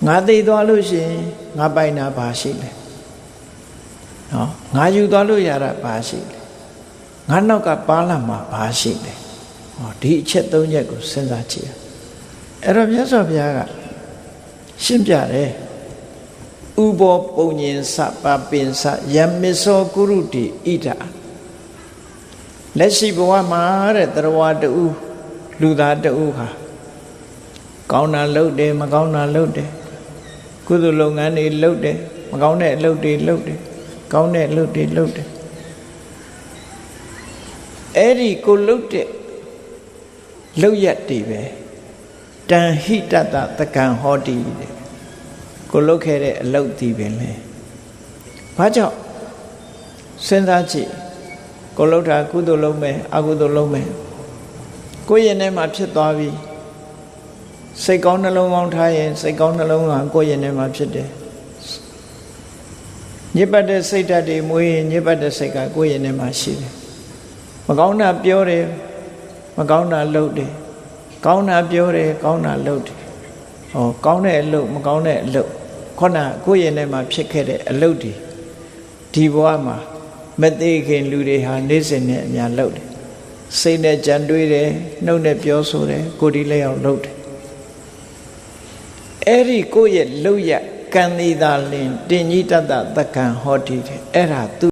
ငါသိသွားလို့ရှိရင်ငါပိုင်တာဘာရှိလဲနော်ငါယူသွားလို့ရတာဘာရှိလဲငါနောက်ကပါလာမှာဘာရှိလဲဟောဒီအချက်၃ချက်ကိုစဉ်းစားကြည့်ရအဲ့တော့မြတ်စွာဘုရားကရှင်းပြတယ်ဥဘောပုံညင်စပပင်စယမစ္ဆောကုရုတိဣဒလက်ရှိဘဝမှာတဲ့တရားတူလူသားတူဟာကောင်းတာလုပ်တယ်မကောင်းတာလုပ်တယ်ကုသိုလ်လုပ်ငန်းတွေလုပ်တယ်မကောင်းတဲ့အလုပ်တွေလုပ်တယ်ကောင်းတဲ့အလုပ်တွေလုပ်တယ်အဲ့ဒီကိုလုပ်တဲ့လုပ်ရက်တွေပဲတန်ဟိတတတကံဟောတိတဲ့ကိုလုပ်ခဲ့တဲ့အလုပ်ဒီပင်လေဘာကြောင့်စဉ်းစားကြည့်ကိုလုပ်တာကုသိုလ်လုပ်မယ်အကုသိုလ်လုပ်မယ်ကိုယ့်ရင်ထဲမှာဖြစ်သွားပြီစိတ်ကောင်းနှလုံးကောင်းထားရင်စိတ်ကောင်းနှလုံးကကိုယ့်ရင်ထဲမှာဖြစ်တယ်ညစ်ပတ်တဲ့စိတ်ဓာတ်တွေမွေးရင်ညစ်ပတ်တဲ့စိတ်ကကိုယ့်ရင်ထဲမှာရှိတယ်မကောင်းတာပြောတယ်မကောင်းတာလုပ်တယ်ကောင်းတာပြောတယ်ကောင်းတာလုပ်တယ်ဟောကောင်းတဲ့အလုပ်မကောင်းတဲ့အလုပ်ခုနကိုယ့်ရင်ထဲမှာဖြစ်ခဲ့တဲ့အလုပ်ဒီဘဝမှာမသိခင်လူတွေဟာနေ့စဉ်နဲ့အများလုပ်တယ်စိတ်နဲ့ကြံတွေးတယ်နှုတ်နဲ့ပြောဆိုတယ်ကိုယ်ဒီလက်အောင်လုပ်တယ်အဲ့ဒီကိုယ့်ရဲ့လုပ်ရကံသေးသာလင်တင်ကြီးတတ်တသက္ကံဟောတိတယ်အဲ့ဒါသူ